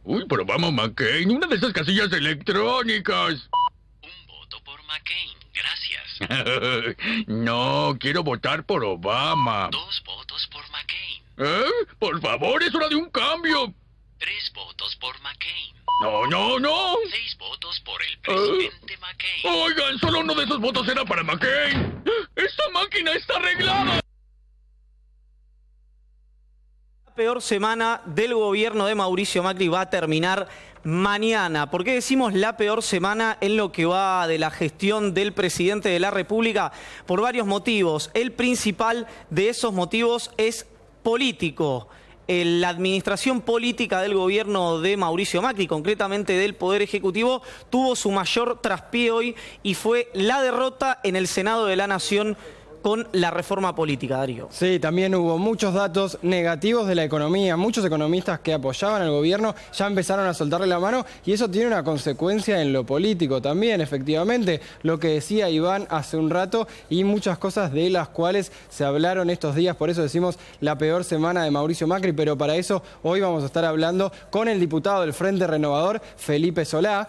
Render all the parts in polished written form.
Uy, pero vamos, McCain, una de esas casillas electrónicas. Un voto por McCain, gracias. No, quiero votar por Obama. 2 votos por McCain. Por favor, es hora de un cambio. 3 votos por McCain. No, no, no. 6 votos por el presidente McCain. Oigan, solo uno de esos votos era para McCain. ¡Esta máquina está arreglada! La peor semana del gobierno de Mauricio Macri va a terminar mañana. ¿Por qué decimos la peor semana en lo que va de la gestión del presidente de la República? Por varios motivos. El principal de esos motivos es político. La administración política del gobierno de Mauricio Macri, concretamente del Poder Ejecutivo, tuvo su mayor traspié hoy y fue la derrota en el Senado de la Nación con la reforma política, Darío. Sí, también hubo muchos datos negativos de la economía. Muchos economistas que apoyaban al gobierno ya empezaron a soltarle la mano y eso tiene una consecuencia en lo político también, efectivamente. Lo que decía Iván hace un rato y muchas cosas de las cuales se hablaron estos días. Por eso decimos la peor semana de Mauricio Macri, pero para eso hoy vamos a estar hablando con el diputado del Frente Renovador, Felipe Solá,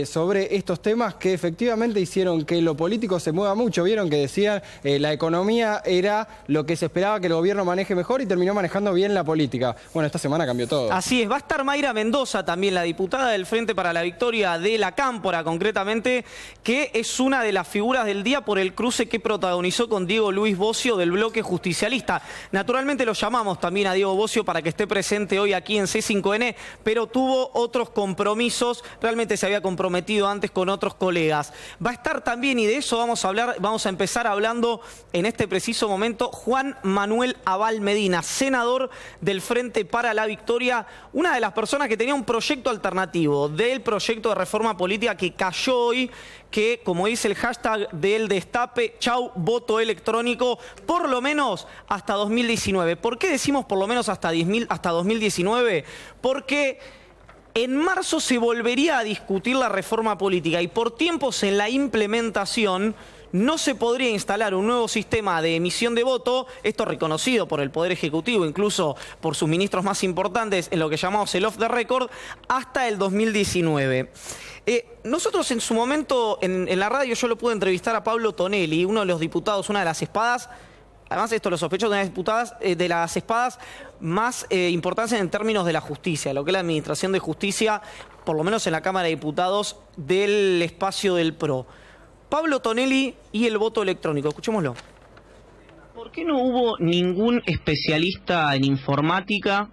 sobre estos temas que efectivamente hicieron que lo político se mueva mucho. Vieron que decían la economía era lo que se esperaba que el gobierno maneje mejor y terminó manejando bien la política. Bueno, esta semana cambió todo. Así es, va a estar Mayra Mendoza también, la diputada del Frente para la Victoria de la Cámpora, concretamente, que es una de las figuras del día por el cruce que protagonizó con Diego Luis Bocio del bloque justicialista. Naturalmente lo llamamos también a Diego Bocio para que esté presente hoy aquí en C5N, pero tuvo otros compromisos, realmente se había comprometido antes con otros colegas. Va a estar también, y de eso vamos a hablar, vamos a empezar hablando en este preciso momento, Juan Manuel Abal Medina, senador del Frente para la Victoria, una de las personas que tenía un proyecto alternativo del proyecto de reforma política que cayó hoy, que, como dice el hashtag del destape, chau voto electrónico, por lo menos hasta 2019. ¿Por qué decimos por lo menos hasta 2019? Porque en marzo se volvería a discutir la reforma política y por tiempos en la implementación no se podría instalar un nuevo sistema de emisión de voto, esto reconocido por el Poder Ejecutivo, incluso por sus ministros más importantes en lo que llamamos el off the record, hasta el 2019. Nosotros en su momento, en la radio, yo lo pude entrevistar a Pablo Tonelli, uno de los diputados, una de las espadas, además esto lo sospecho, de las espadas más importantes en términos de la justicia, lo que es la administración de justicia, por lo menos en la Cámara de Diputados, del espacio del PRO. Pablo Tonelli y el voto electrónico. Escuchémoslo. ¿Por qué no hubo ningún especialista en informática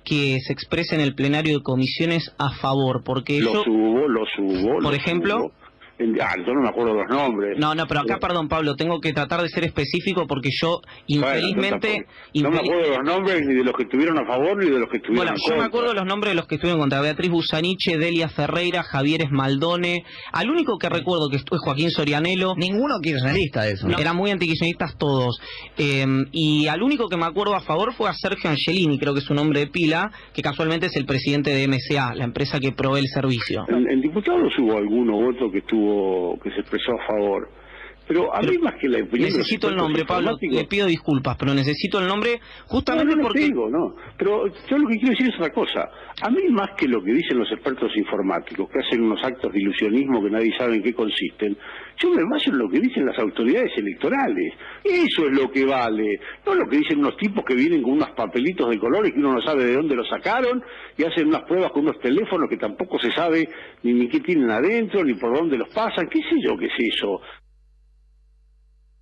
que se exprese en el plenario de comisiones a favor? Porque los hubo. Por ejemplo. Yo no me acuerdo los nombres. No, pero acá, perdón, Pablo, tengo que tratar de ser específico porque yo, infelizmente... No me acuerdo de los nombres ni de los que estuvieron a favor ni de los que estuvieron en contra. Yo me acuerdo de los nombres de los que estuvieron contra: Beatriz Busaniche, Delia Ferreira, Javier Esmaldone. Al único que recuerdo que estuvo es Joaquín Sorianelo. Ninguno kirchnerista de eso. No, eran muy antikirchneristas todos. Y al único que me acuerdo a favor fue a Sergio Angelini, creo que es su nombre de pila, que casualmente es el presidente de MCA, la empresa que provee el servicio. En diputados hubo alguno otro que se expresó a favor. Pero a mí más que la opinión... Necesito el nombre, Pablo, le pido disculpas, pero necesito el nombre justamente porque... No, pero yo lo que quiero decir es otra cosa. A mí más que lo que dicen los expertos informáticos, que hacen unos actos de ilusionismo que nadie sabe en qué consisten, yo me baso en lo que dicen las autoridades electorales. Eso es lo que vale, no lo que dicen unos tipos que vienen con unos papelitos de colores que uno no sabe de dónde los sacaron y hacen unas pruebas con unos teléfonos que tampoco se sabe ni qué tienen adentro, ni por dónde los pasan, qué sé yo qué es eso.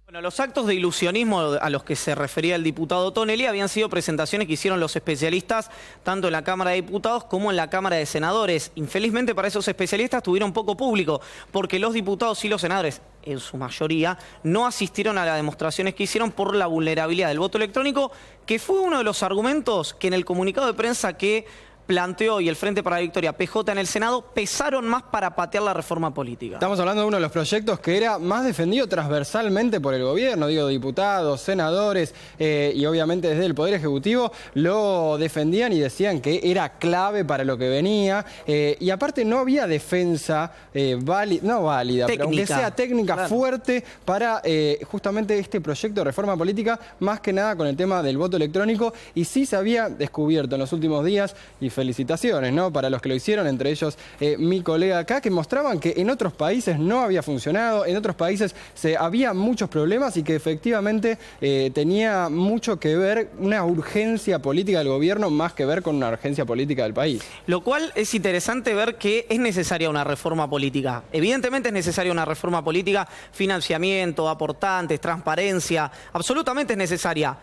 Bueno, los actos de ilusionismo a los que se refería el diputado Tonelli habían sido presentaciones que hicieron los especialistas tanto en la Cámara de Diputados como en la Cámara de Senadores. Infelizmente para esos especialistas tuvieron poco público porque los diputados y los senadores, en su mayoría, no asistieron a las demostraciones que hicieron por la vulnerabilidad del voto electrónico, que fue uno de los argumentos que en el comunicado de prensa que planteó y el Frente para la Victoria, PJ en el Senado, pesaron más para patear la reforma política. Estamos hablando de uno de los proyectos que era más defendido transversalmente por el gobierno, digo, diputados, senadores y obviamente desde el Poder Ejecutivo lo defendían y decían que era clave para lo que venía y aparte no había defensa válida, pero aunque sea técnica, claro, fuerte para justamente este proyecto de reforma política, más que nada con el tema del voto electrónico, y sí se había descubierto en los últimos días, y felicitaciones, ¿no? Para los que lo hicieron, entre ellos mi colega acá, que mostraban que en otros países no había funcionado, en otros países había muchos problemas y que efectivamente tenía mucho que ver, una urgencia política del gobierno más que ver con una urgencia política del país. Lo cual es interesante ver que es necesaria una reforma política. Evidentemente es necesaria una reforma política, financiamiento, aportantes, transparencia, absolutamente es necesaria.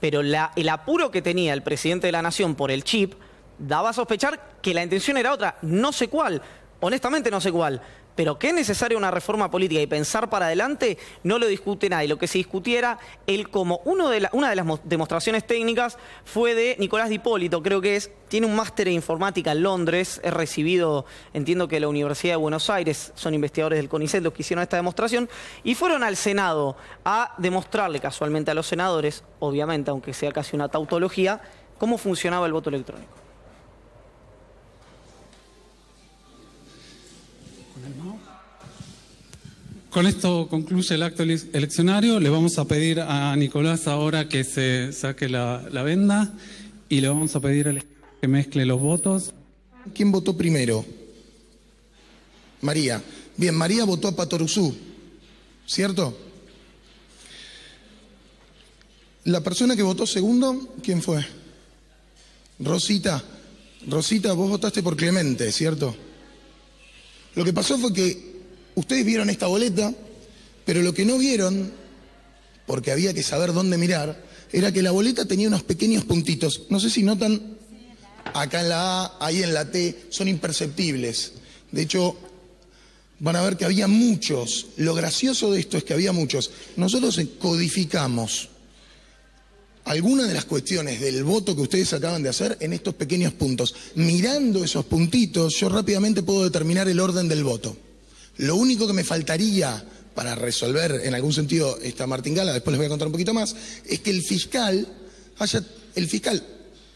Pero el apuro que tenía el presidente de la Nación por el chip daba a sospechar que la intención era otra. No sé cuál, honestamente no sé cuál. Pero que es necesaria una reforma política y pensar para adelante, no lo discute nadie. Lo que se discutiera, una de las demostraciones técnicas fue de Nicolás Di Ippolito, creo que tiene un máster en informática en Londres, es recibido, entiendo que de la Universidad de Buenos Aires, son investigadores del CONICET los que hicieron esta demostración, y fueron al Senado a demostrarle casualmente a los senadores, obviamente, aunque sea casi una tautología, cómo funcionaba el voto electrónico. Con esto concluye el acto eleccionario. Le vamos a pedir a Nicolás ahora que se saque la venda y le vamos a pedir que mezcle los votos. ¿Quién votó primero? María. Bien, María votó a Patoruzú, ¿cierto? La persona que votó segundo, ¿quién fue? Rosita. Rosita, vos votaste por Clemente, ¿cierto? Lo que pasó fue que ustedes vieron esta boleta, pero lo que no vieron, porque había que saber dónde mirar, era que la boleta tenía unos pequeños puntitos. No sé si notan, acá en la A, ahí en la T, son imperceptibles. De hecho, van a ver que había muchos. Lo gracioso de esto es que había muchos. Nosotros codificamos algunas de las cuestiones del voto que ustedes acaban de hacer en estos pequeños puntos. Mirando esos puntitos, yo rápidamente puedo determinar el orden del voto. Lo único que me faltaría para resolver en algún sentido esta martingala, después les voy a contar un poquito más, es que el fiscal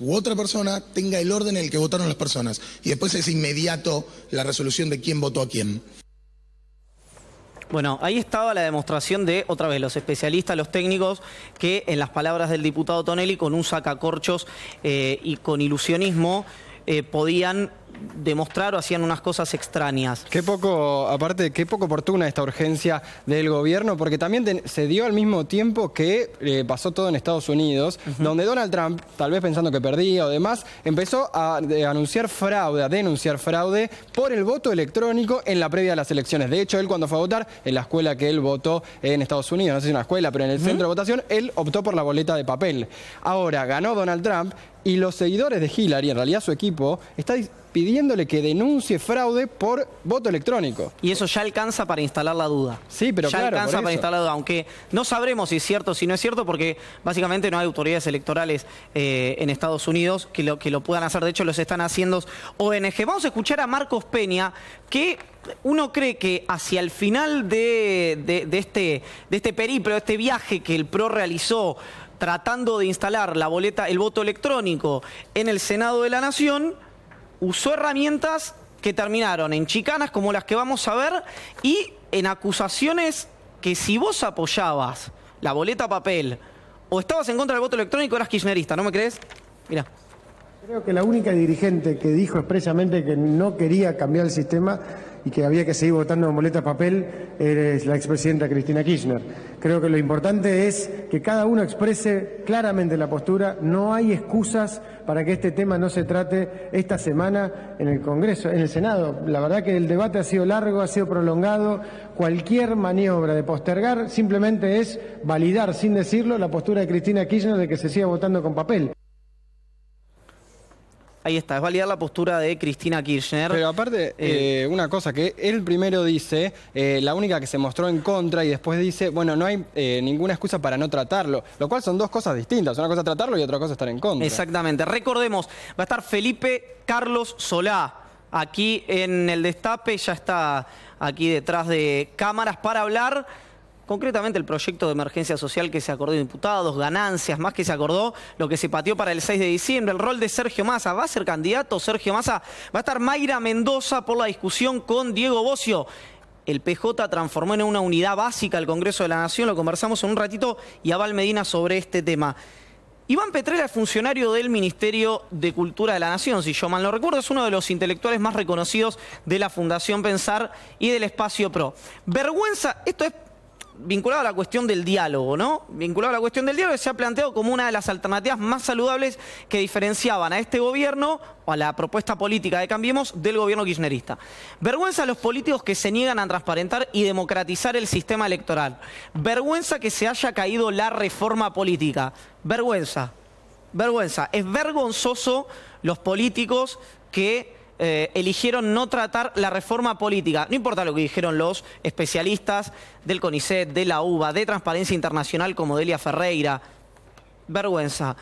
u otra persona tenga el orden en el que votaron las personas. Y después es inmediato la resolución de quién votó a quién. Bueno, ahí estaba la demostración de, otra vez, los especialistas, los técnicos, que en las palabras del diputado Tonelli, con un sacacorchos y con ilusionismo, podían demostrar o hacían unas cosas extrañas. Qué poco oportuna esta urgencia del gobierno, porque también se dio al mismo tiempo que pasó todo en Estados Unidos, donde Donald Trump, tal vez pensando que perdía o demás, empezó a denunciar fraude por el voto electrónico en la previa de las elecciones. De hecho, él cuando fue a votar, en la escuela que él votó en Estados Unidos, no sé si una escuela, pero en el centro de votación, él optó por la boleta de papel. Ahora, ganó Donald Trump y los seguidores de Hillary, en realidad su equipo, está pidiéndole que denuncie fraude por voto electrónico. Y eso ya alcanza para instalar la duda. Sí, pero ya claro, alcanza para instalar la duda, aunque no sabremos si es cierto o si no es cierto, porque básicamente no hay autoridades electorales en Estados Unidos que lo puedan hacer. De hecho, los están haciendo ONG. Vamos a escuchar a Marcos Peña, que uno cree que hacia el final de este periplo, de este viaje que el PRO realizó tratando de instalar la boleta, el voto electrónico en el Senado de la Nación, usó herramientas que terminaron en chicanas como las que vamos a ver y en acusaciones que si vos apoyabas la boleta papel o estabas en contra del voto electrónico eras kirchnerista, ¿no me crees? Mirá. Creo que la única dirigente que dijo expresamente que no quería cambiar el sistema y que había que seguir votando en boleta papel es la expresidenta Cristina Kirchner. Creo que lo importante es que cada uno exprese claramente la postura. No hay excusas para que este tema no se trate esta semana en el Congreso, en el Senado. La verdad que el debate ha sido largo, ha sido prolongado. Cualquier maniobra de postergar simplemente es validar, sin decirlo, la postura de Cristina Kirchner de que se siga votando con papel. Ahí está, es validar la postura de Cristina Kirchner. Pero aparte, una cosa que él primero dice, la única que se mostró en contra, y después dice, bueno, no hay ninguna excusa para no tratarlo, lo cual son dos cosas distintas. Una cosa es tratarlo y otra cosa es estar en contra. Exactamente. Recordemos, va a estar Felipe Carlos Solá aquí en el Destape, ya está aquí detrás de cámaras para hablar concretamente el proyecto de emergencia social que se acordó de diputados, ganancias, más que se acordó, lo que se pateó para el 6 de diciembre, el rol de Sergio Massa. ¿Va a ser candidato Sergio Massa? Va a estar Mayra Mendoza por la discusión con Diego Bocio. El PJ transformó en una unidad básica el Congreso de la Nación, lo conversamos en un ratito, y Abal Medina sobre este tema. Iván Petrella es funcionario del Ministerio de Cultura de la Nación, si yo mal no recuerdo, es uno de los intelectuales más reconocidos de la Fundación Pensar y del Espacio Pro. Vergüenza, esto es vinculado a la cuestión del diálogo, ¿no? Vinculado a la cuestión del diálogo, se ha planteado como una de las alternativas más saludables que diferenciaban a este gobierno o a la propuesta política de Cambiemos del gobierno kirchnerista. Vergüenza a los políticos que se niegan a transparentar y democratizar el sistema electoral. Vergüenza que se haya caído la reforma política. Vergüenza. Vergüenza. Es vergonzoso los políticos que eligieron no tratar la reforma política. No importa lo que dijeron los especialistas del CONICET, de la UBA, de Transparencia Internacional como Delia Ferreira. Vergüenza.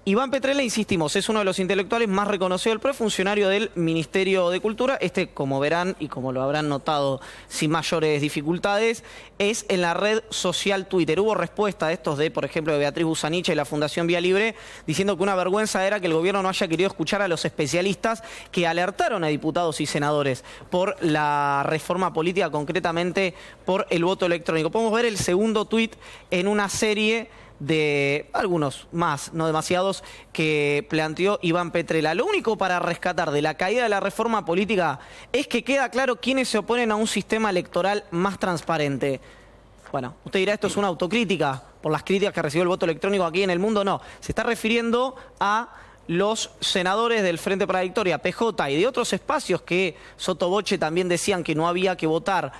Iván Petrella, insistimos, es uno de los intelectuales más reconocidos del PRO, funcionario del Ministerio de Cultura. Como verán y como lo habrán notado sin mayores dificultades, es en la red social Twitter. Hubo respuesta de estos por ejemplo, de Beatriz Busaniche y la Fundación Vía Libre, diciendo que una vergüenza era que el gobierno no haya querido escuchar a los especialistas que alertaron a diputados y senadores por la reforma política, concretamente por el voto electrónico. Podemos ver el segundo tuit en una serie de algunos más, no demasiados, que planteó Iván Petrella. Lo único para rescatar de la caída de la reforma política es que queda claro quiénes se oponen a un sistema electoral más transparente. Bueno, usted dirá, esto es una autocrítica por las críticas que recibió el voto electrónico aquí en el mundo. No, se está refiriendo a los senadores del Frente para la Victoria, PJ, y de otros espacios que sotoboche también decían que no había que votar.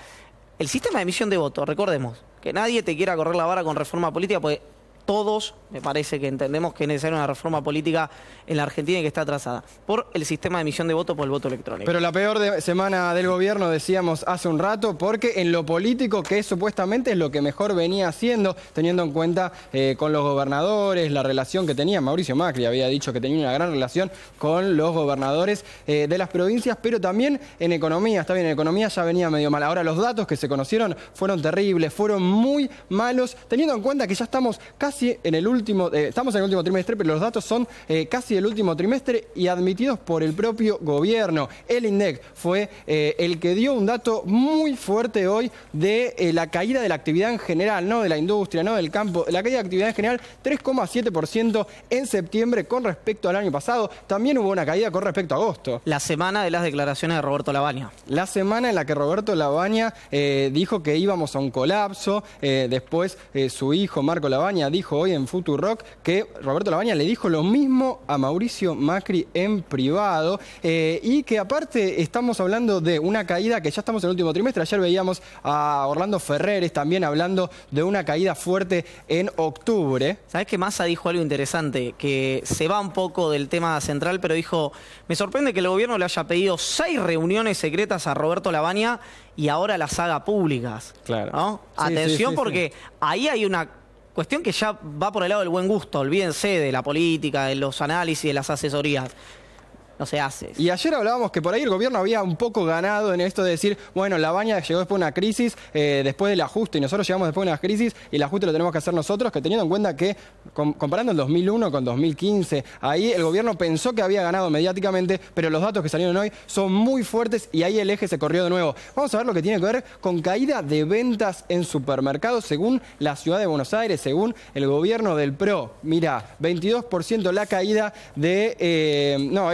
El sistema de emisión de voto, recordemos, que nadie te quiera correr la vara con reforma política, porque todos, me parece que entendemos que es necesaria una reforma política en la Argentina y que está atrasada por el sistema de emisión de voto, por el voto electrónico. Pero la peor semana del gobierno, decíamos hace un rato, porque en lo político, que supuestamente es lo que mejor venía haciendo, teniendo en cuenta con los gobernadores, la relación que tenía Mauricio Macri, había dicho que tenía una gran relación con los gobernadores de las provincias, pero también en economía. Está bien, en economía ya venía medio mal. Ahora, los datos que se conocieron fueron terribles, fueron muy malos, teniendo en cuenta que ya estamos casi en el último, estamos en el último trimestre, pero los datos son casi el último trimestre y admitidos por el propio gobierno. El INDEC fue el que dio un dato muy fuerte hoy de la caída de la actividad en general, no de la industria, no del campo, la caída de actividad en general, 3,7% en septiembre con respecto al año pasado. También hubo una caída con respecto a agosto. La semana de las declaraciones de Roberto Labaña. La semana en la que Roberto Labaña dijo que íbamos a un colapso. Después su hijo Marco Labaña dijo hoy en Futurock que Roberto Labaña le dijo lo mismo a Mauricio Macri en privado y que aparte estamos hablando de una caída que ya estamos en el último trimestre. Ayer veíamos a Orlando Ferreres también hablando de una caída fuerte en octubre. ¿Sabés que Massa dijo algo interesante? Que se va un poco del tema central, pero dijo, me sorprende que el gobierno le haya pedido 6 reuniones secretas a Roberto Labaña y ahora las haga públicas. Claro. ¿No? Sí, Atención, sí, porque ahí hay una cuestión que ya va por el lado del buen gusto. Olvídense de la política, de los análisis, de las asesorías. No se hace. Y ayer hablábamos que por ahí el gobierno había un poco ganado en esto de decir, bueno, Labaña llegó después de una crisis, después del ajuste, y nosotros llegamos después de una crisis, y el ajuste lo tenemos que hacer nosotros, que teniendo en cuenta que, comparando el 2001 con 2015, ahí el gobierno pensó que había ganado mediáticamente, pero los datos que salieron hoy son muy fuertes, y ahí el eje se corrió de nuevo. Vamos a ver lo que tiene que ver con caída de ventas en supermercados, según la Ciudad de Buenos Aires, según el gobierno del PRO. Mirá, 22% la caída de...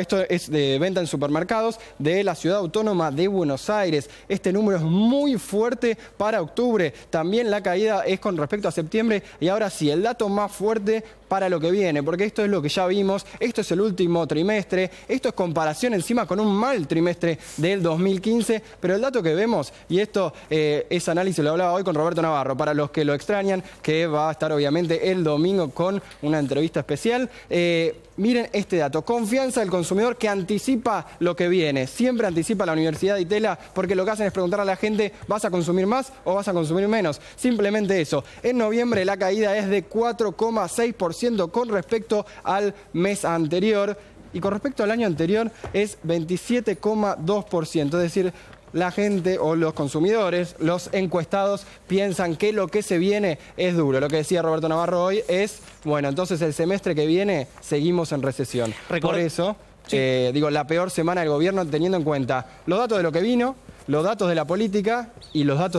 esto es de venta en supermercados de la Ciudad Autónoma de Buenos Aires. Este número es muy fuerte para octubre. También la caída es con respecto a septiembre. Y ahora sí, el dato más fuerte para lo que viene, porque esto es lo que ya vimos, esto es el último trimestre, esto es comparación encima con un mal trimestre del 2015, pero el dato que vemos, y esto es análisis, lo hablaba hoy con Roberto Navarro, para los que lo extrañan, que va a estar obviamente el domingo con una entrevista especial. Miren este dato, confianza del consumidor que anticipa lo que viene, siempre anticipa la Universidad de Itela, porque lo que hacen es preguntar a la gente, ¿vas a consumir más o vas a consumir menos? Simplemente eso. En noviembre la caída es de 4,6% con respecto al mes anterior, y con respecto al año anterior es 27,2%, es decir, la gente o los consumidores, los encuestados, piensan que lo que se viene es duro. Lo que decía Roberto Navarro hoy es, bueno, entonces el semestre que viene seguimos en recesión. Por eso, digo, la peor semana del gobierno, teniendo en cuenta los datos de lo que vino, los datos de la política y los datos